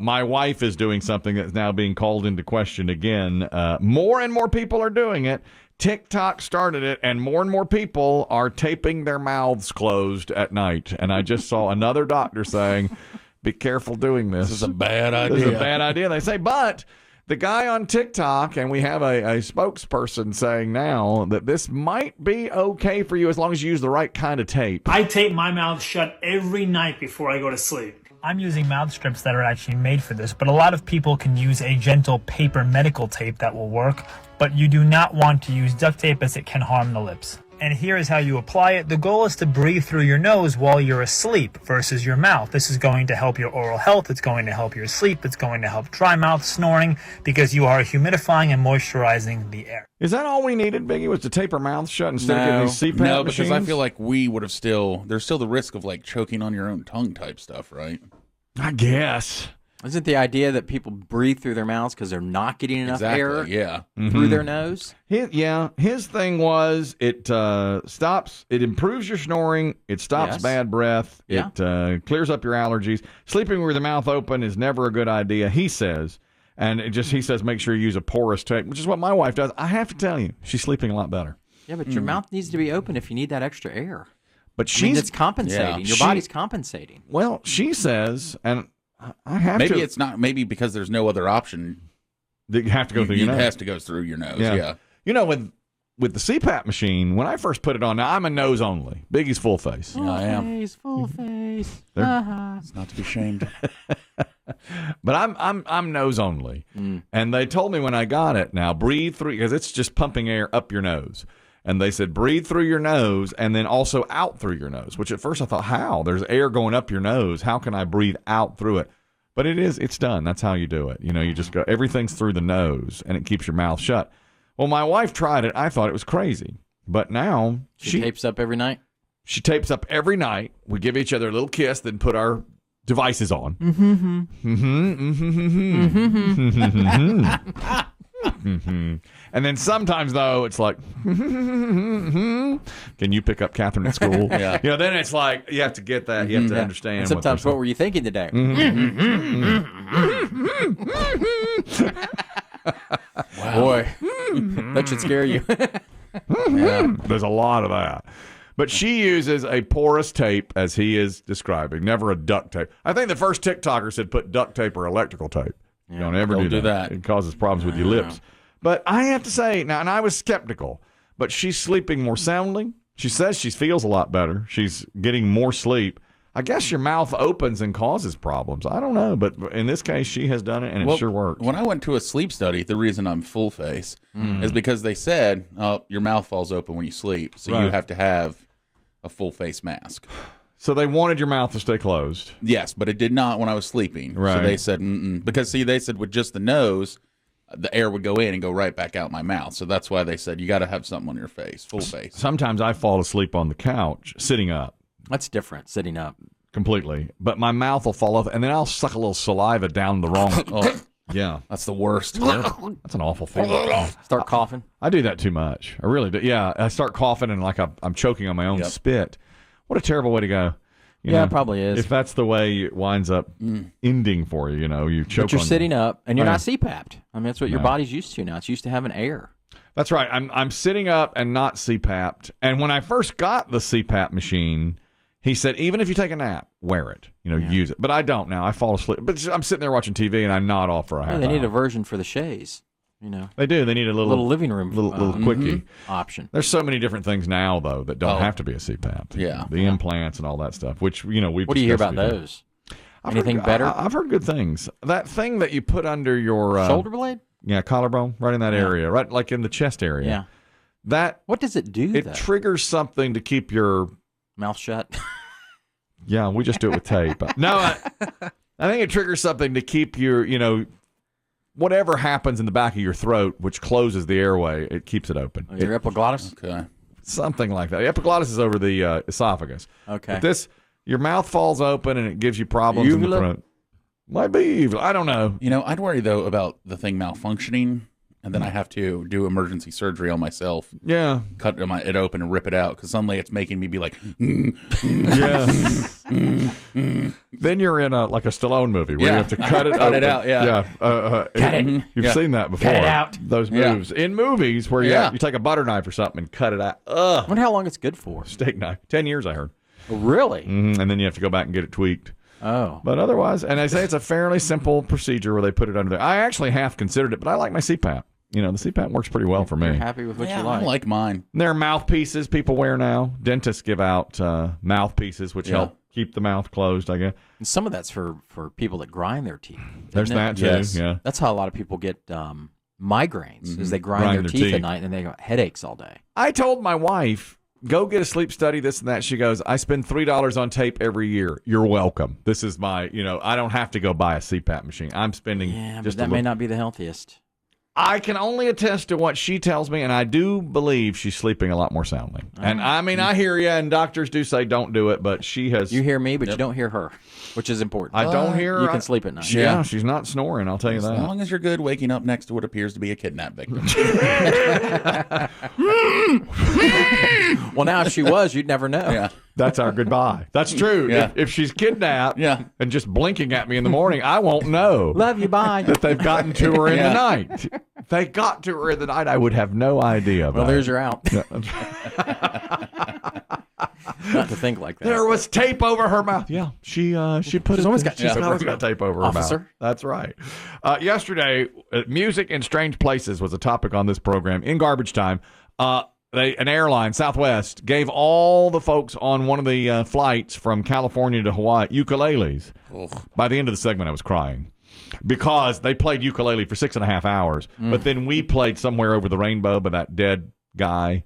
my wife is doing something that's now being called into question again. More and more people are doing it. TikTok started it, and more people are taping their mouths closed at night. And I just saw another doctor saying, be careful doing this. This is a bad idea. This is a bad idea, they say. But the guy on TikTok, and we have a spokesperson saying now that this might be okay for you as long as you use the right kind of tape. I tape my mouth shut every night before I go to sleep. I'm using mouth strips that are actually made for this, but a lot of people can use a gentle paper medical tape that will work, but you do not want to use duct tape as it can harm the lips. And here is how you apply it. The goal is to breathe through your nose while you're asleep versus your mouth. This is going to help your oral health. It's going to help your sleep. It's going to help dry mouth, snoring, because you are humidifying and moisturizing the air. Is that all we needed, Biggie, was to tape our mouths shut instead of getting these CPAP No, machines? because I feel like we would have there's still the risk of like choking on your own tongue type stuff, right? I guess. Isn't the idea that people breathe through their mouths because they're not getting enough air through their nose? His thing was it stops, it improves your snoring, it stops bad breath, it clears up your allergies. Sleeping with your mouth open is never a good idea, he says. And he says make sure you use a porous tape, which is what my wife does. I have to tell you, she's sleeping a lot better. Yeah, but your mouth needs to be open if you need that extra air. But it's compensating. Your body's compensating. Well, she says, and I have maybe to. It's not. Maybe because there's no other option. You have to go through your nose. It has to go through your nose. Yeah. You know, with the CPAP machine, when I first put it on, now I'm a nose only. Biggie's full face. Full face, full face. It's not to be shamed. But I'm nose only. And they told me when I got it, now breathe through, because it's just pumping air up your nose. And they said, breathe through your nose and then also out through your nose, which at first I thought, how? There's air going up your nose. How can I breathe out through it? But it's done. That's how you do it. You know, you just go, everything's through the nose and it keeps your mouth shut. Well, my wife tried it. I thought it was crazy. But now she tapes up every night? She tapes up every night. We give each other a little kiss, then put our devices on. And then sometimes, though, it's like, can you pick up Catherine at school? Yeah. You know, then it's like, you have to get that. You have to understand. And sometimes, what were you thinking today? Wow. Boy, that should scare you. There's a lot of that. But she uses a porous tape, as he is describing, never a duct tape. I think the first TikToker said put duct tape or electrical tape. Yeah, don't ever do that. It causes problems with your lips. But I have to say, now, and I was skeptical, but she's sleeping more soundly. She says she feels a lot better. She's getting more sleep. I guess your mouth opens and causes problems. I don't know, but in this case, she has done it, and it sure works. When I went to a sleep study, the reason I'm full face is because they said your mouth falls open when you sleep, so you have to have a full face mask. So they wanted your mouth to stay closed. Yes, but it did not when I was sleeping. Right. So they said, because, see, they said with just the nose, the air would go in and go right back out my mouth. So that's why they said you got to have something on your face, full face. Sometimes I fall asleep on the couch, sitting up. That's different, sitting up. Completely. But my mouth will fall off, and then I'll suck a little saliva down the wrong... Yeah. That's the worst. That's an awful thing. Start coughing. I do that too much. I really do. Yeah, I start coughing and like I'm choking on my own spit. What a terrible way to go. You know, it probably is. If that's the way it winds up ending for you, you know, you choke. But you're on sitting up, and you're not CPAP'd. I mean, that's what your No. body's used to now. It's used to having air. That's right. I'm sitting up and not CPAP'd. And when I first got the CPAP machine, he said, even if you take a nap, wear it. You know, use it. But I don't now. I fall asleep. But I'm sitting there watching TV, and I nod off for a half hour. They need a version for the chaise. You know, they do. They need a little living room, little quickie option. There's so many different things now, though, that don't have to be a CPAP. Yeah, the implants and all that stuff. Which What do you hear about those? Anything better? I've heard good things. That thing that you put under your shoulder blade. Yeah, collarbone, right in that area, right, like in the chest area. Yeah. That. What does it do? It triggers something to keep your mouth shut. Yeah, we just do it with tape. No, I think it triggers something to keep your, whatever happens in the back of your throat, which closes the airway, it keeps it open. Your epiglottis? Okay. Something like that. The epiglottis is over the esophagus. Okay. But your mouth falls open and it gives you problems in the throat. Might be evil. I don't know. I'd worry, though, about the thing malfunctioning and then I have to do emergency surgery on myself. Yeah. Cut it open and rip it out because suddenly it's making me be like, Yeah. Then you're in like a Stallone movie where you have to cut it cut it out. Yeah. Cut it. You've seen that before. Cut it out. Those moves in movies where you take a butter knife or something and cut it out. I wonder how long it's good for. Steak knife. 10 years, I heard. Really? And then you have to go back and get it tweaked. Oh. But otherwise, and I say it's a fairly simple procedure where they put it under there. I actually half considered it, but I like my CPAP. The CPAP works pretty well for me. You're happy with what you like. I like mine. There are mouthpieces people wear now. Dentists give out mouthpieces, which help keep the mouth closed, I guess. And some of that's for people that grind their teeth. There's that, too. Yes. Yeah. That's how a lot of people get migraines, is they grind their teeth at night and they got headaches all day. I told my wife, go get a sleep study, this and that. She goes, I spend $3 on tape every year. You're welcome. This is my, I don't have to go buy a CPAP machine. I'm spending but that may not be the healthiest. I can only attest to what she tells me, and I do believe she's sleeping a lot more soundly. And I mean, I hear you, and doctors do say don't do it, but she has. You hear me, but you don't hear her, which is important. I don't hear her. You can sleep at night. Yeah, she's not snoring, I'll tell you that. As long as you're good waking up next to what appears to be a kidnap victim. Well, now if she was, you'd never know. Yeah. That's our goodbye. That's true. Yeah. If she's kidnapped and just blinking at me in the morning, I won't know. Love you, bye. That they've gotten to her in the night. If they got to her in the night, I would have no idea. Well, there's your out. Yeah. Not to think like that. There was tape over her mouth. Yeah, she's always got tape over her mouth. That's right. Yesterday, music in strange places was a topic on this program in garbage time. An airline, Southwest, gave all the folks on one of the flights from California to Hawaii ukuleles. Ugh. By the end of the segment, I was crying because they played ukulele for 6.5 hours, but then we played Somewhere Over the Rainbow by that dead guy.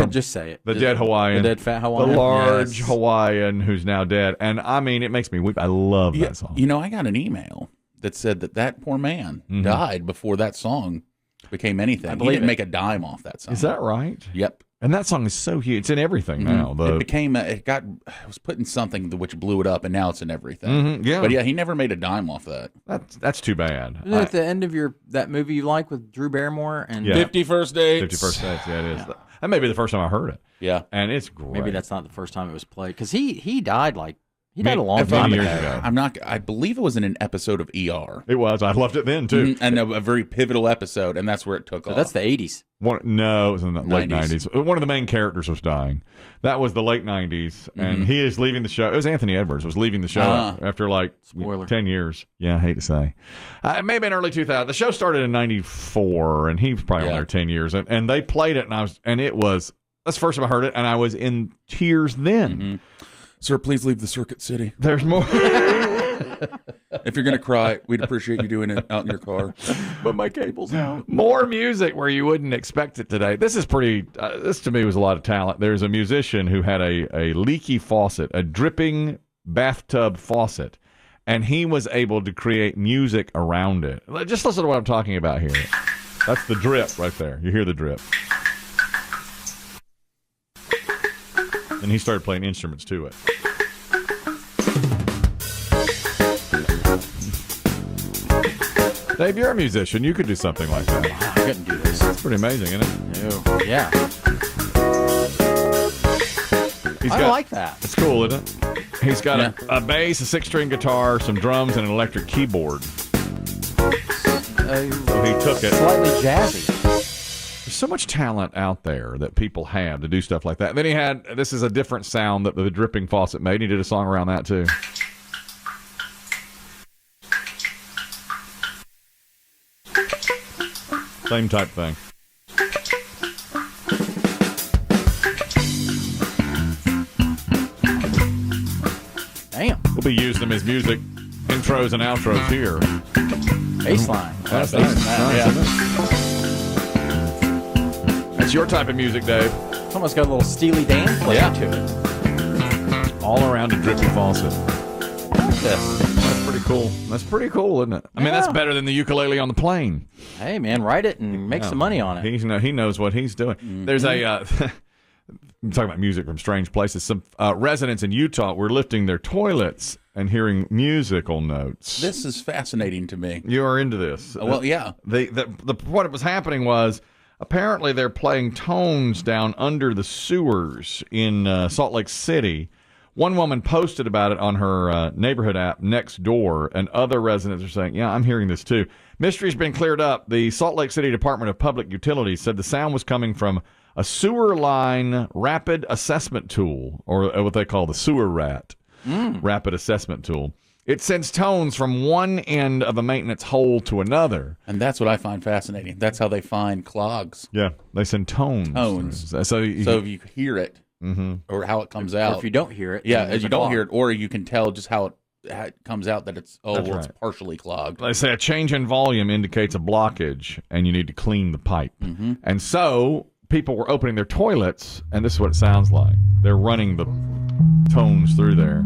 Just say it. The dead Hawaiian. The dead fat Hawaiian. The large Hawaiian who's now dead. And I mean, it makes me weep. I love that song. I got an email that said that poor man died before that song became anything. He didn't make a dime off that song. Is that right? Yep. And that song is so huge. It's in everything now. It was put in something which blew it up, and now it's in everything. Yeah. But he never made a dime off that. That's too bad. Isn't it at the end of that movie you like with Drew Barrymore and 50 First Dates? 50 First Dates, yeah, it is. Yeah. That may be the first time I heard it. Yeah. And it's great. Maybe that's not the first time it was played because he died a long time ago. I believe it was in an episode of ER. It was. I loved it then too. And a very pivotal episode, and that's where it took off. That's the 80s. No, it was in the late 90s. One of the main characters was dying. That was the late 90s, and he is leaving the show. It was Anthony Edwards was leaving the show after Spoiler. 10 years. Yeah, I hate to say. It may have been early 2000. The show started in 94, and he was probably on there 10 years. And they played it, and it was, that's the first time I heard it, and I was in tears then. Mm-hmm. Sir, please leave the Circuit City. There's more. If you're going to cry, we'd appreciate you doing it out in your car. But my cable's out. More music where you wouldn't expect it today. This is pretty, this to me was a lot of talent. There's a musician who had a leaky faucet, a dripping bathtub faucet, and he was able to create music around it. Just listen to what I'm talking about here. That's the drip right there. You hear the drip. And he started playing instruments to it. Dave, you're a musician. You could do something like that. I couldn't do this. It's pretty amazing, isn't it? No. Yeah. I like that. It's cool, isn't it? He's got a bass, a 6-string guitar, some drums, and an electric keyboard. So he took it. Slightly jazzy. There's so much talent out there that people have to do stuff like that. And then he had, this is a different sound that the dripping faucet made. He did a song around that too. Same type thing. Damn. We'll be using them as music intros and outros here. Baseline. That's nice. That's your type of music, Dave. It's almost got a little Steely Dan flavor to it. All around a dripping faucet. That's pretty cool. That's pretty cool, isn't it? I mean, that's better than the ukulele on the plane. Hey, man, write it and make some money on it. He knows what he's doing. Mm-hmm. There's a I'm talking about music from strange places. Some residents in Utah were lifting their toilets and hearing musical notes. This is fascinating to me. You are into this. Well, yeah. What was happening was apparently they're playing tones down under the sewers in Salt Lake City. One woman posted about it on her neighborhood app next door, and other residents are saying, yeah, I'm hearing this too. Mystery's been cleared up. The Salt Lake City Department of Public Utilities said the sound was coming from a sewer line rapid assessment tool, or what they call the sewer rat rapid assessment tool. It sends tones from one end of a maintenance hole to another. And that's what I find fascinating. That's how they find clogs. Yeah, they send tones. So if you hear it, or how it comes out. Or if you don't hear it. Yeah, as you don't hear it, or you can tell just how it comes out that it's it's partially clogged. They say a change in volume indicates a blockage, and you need to clean the pipe. And so people were opening their toilets, and this is what it sounds like. They're running the tones through there.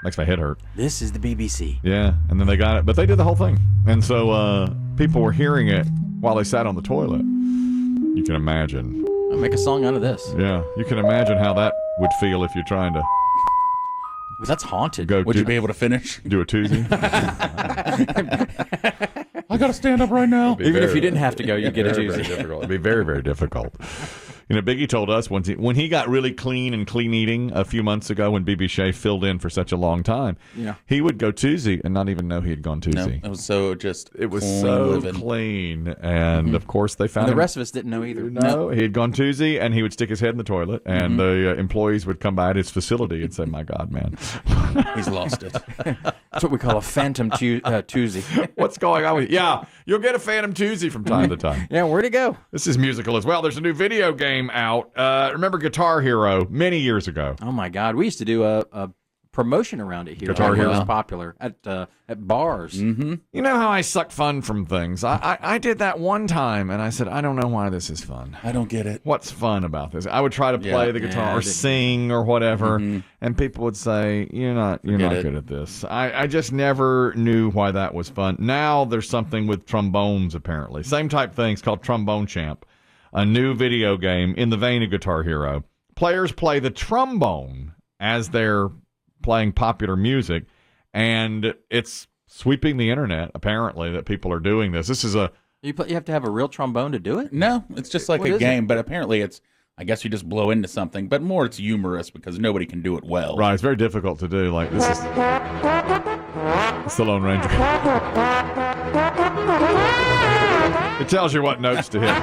Makes my head hurt. This is the BBC. Yeah, and then they got it, but they did the whole thing. And so people were hearing it while they sat on the toilet. You can imagine. I'll make a song out of this. Yeah, you can imagine how that would feel if you're trying to... That's haunted. Would you be able to finish? Do a Tuesday? I got to stand up right now. Even if you didn't have to go, you'd get a Tuesday. It'd be very, very difficult. You know, Biggie told us when he got really clean and clean eating a few months ago when B.B. Shea filled in for such a long time, he would go Tuesday and not even know he had gone Tuesday. No, it was so clean. And, of course, they found the rest of us didn't know either. No, he had gone Tuesday, and he would stick his head in the toilet, and the employees would come by at his facility and say, my God, man. He's lost it. That's what we call a phantom Tuesday. What's going on with you? Yeah, you'll get a Phantom Tuesday from time to time. Yeah, where'd it go? This is musical as well. There's a new video game out. Remember Guitar Hero many years ago? Oh, my God. We used to do a promotion around it here. Guitar Hero was popular at bars. You know how I suck fun from things? I did that one time, and I said, I don't know why this is fun. I don't get it. What's fun about this? I would try to play the guitar or sing or whatever, and people would say, you're not good at this. I just never knew why that was fun. Now there's something with trombones, apparently. Same type thing. It's called Trombone Champ, a new video game in the vein of Guitar Hero. Players play the trombone as they're playing popular music, and it's sweeping the internet, apparently, that people are doing this. This is You have to have a real trombone to do it? No, it's just like a game, but apparently I guess you just blow into something, but more it's humorous because nobody can do it well. Right, it's very difficult to do. Like, this is... It's the Lone Ranger. It tells you what notes to hit.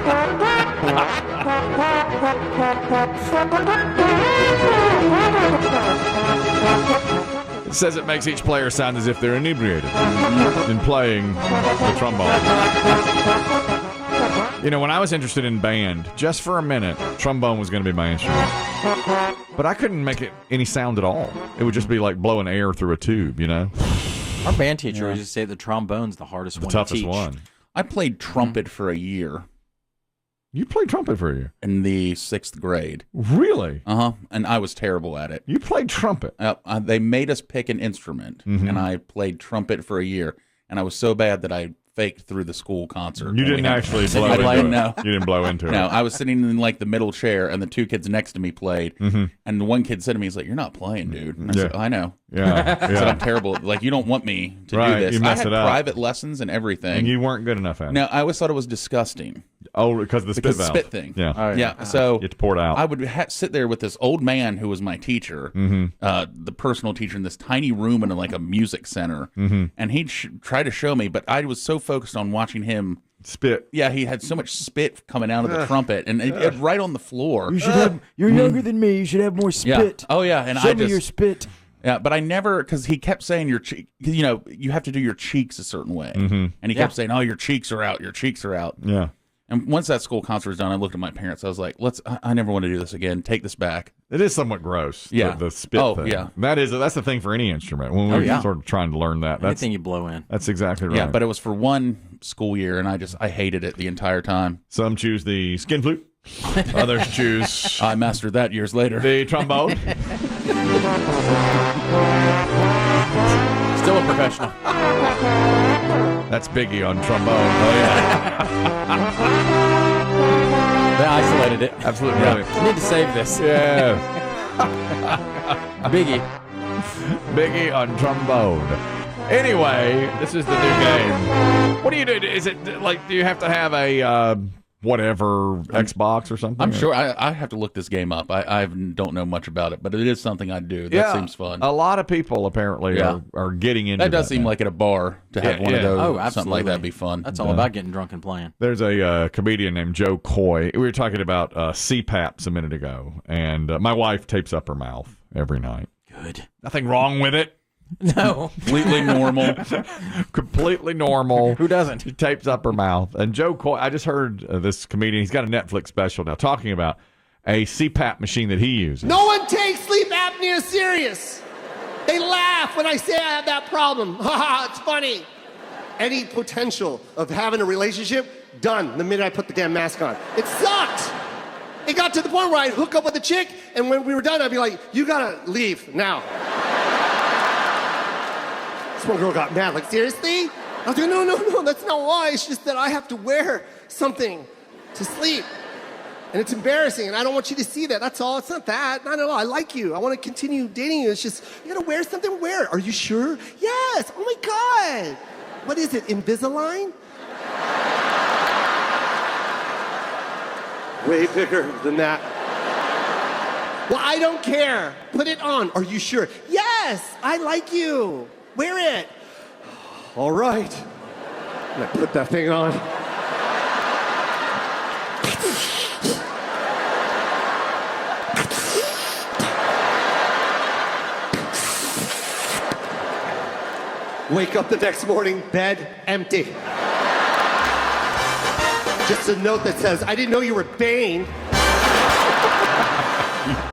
It says it makes each player sound as if they're inebriated in playing the trombone. You know, when I was interested in band, just for a minute, trombone was going to be my instrument. But I couldn't make it any sound at all. It would just be like blowing air through a tube, you know? Our band teacher used to say the trombone's the hardest one to teach. The toughest one. I played trumpet for a year. You played trumpet for a year? In the 6th grade. Really? Uh-huh. And I was terrible at it. You played trumpet? They made us pick an instrument, and I played trumpet for a year. And I was so bad that I faked through the school concert. You didn't actually blow into it? No. You didn't blow into it? No, I was sitting in like the middle chair, and the two kids next to me played. And the one kid said to me, he's like, you're not playing, dude. And I said, I know. Yeah. I said, I'm terrible. Like, you don't want me to do this. You messed I had it up. private lessons and everything. And you weren't good enough at it. No, I always thought it was disgusting. Oh, because of the spit valve. Spit thing. Yeah. Yeah. So you had to pour it out. I would sit there with this old man who was my teacher, the personal teacher, in this tiny room in like a music center. And he'd try to show me, but I was so focused on watching him spit. Yeah, he had so much spit coming out of the trumpet, and it right on the floor. You should have. You're younger than me. You should have more spit. Yeah. Oh yeah, and Show me your spit. Yeah, but I never, because he kept saying your cheek, you know, you have to do your cheeks a certain way, and he kept saying, "Oh, your cheeks are out. Your cheeks are out." Yeah. And once that school concert was done, I looked at my parents. I was like, I never want to do this again. Take this back. It is somewhat gross. Yeah. The spit thing. Yeah. That's the thing for any instrument. When we were sort of trying to learn that. Anything you blow in. That's exactly right. Yeah, but it was for one school year, and I hated it the entire time. Some choose the skin flute. Others choose... I mastered that years later. The trombone. Still a professional. That's Biggie on trombone. Oh, yeah. They isolated it. Absolutely Yeah. brilliant. We need to save this. Yeah. Biggie. Biggie on trombone. Anyway, this is the new game. What do you do? Is it like, do you have to have a whatever Xbox or something? I'm sure I have to look this game up. I don't know much about it, but it is something I do. That seems fun. A lot of people apparently are getting into that. Does seem like at a bar to have one of those. Oh, absolutely. Something like that would be fun. That's all about getting drunk and playing. There's a comedian named Joe Coy. We were talking about CPAPs a minute ago, and my wife tapes up her mouth every night. Good. Nothing wrong with it. No. Completely normal. Completely normal. Who doesn't? She tapes up her mouth. And Joe Coy, I just heard this comedian, he's got a Netflix special now talking about a CPAP machine that he uses. No one takes sleep apnea serious. They laugh when I say I have that problem. Ha ha, it's funny. Any potential of having a relationship, done the minute I put the damn mask on. It sucked. It got to the point where I'd hook up with a chick, and when we were done, I'd be like, you gotta leave now. This one girl got mad, like, seriously? I was like, no, that's not why. It's just that I have to wear something to sleep. And it's embarrassing, and I don't want you to see that. That's all. It's not that. Not at all. I like you. I want to continue dating you. It's just, you gotta wear something. Wear it. Are you sure? Yes. Oh my God. What is it, Invisalign? Way bigger than that. Well, I don't care. Put it on. Are you sure? Yes. I like you. Wear it. All right. I'm gonna put that thing on. Wake up the next morning, bed empty. Just a note that says, I didn't know you were Bane.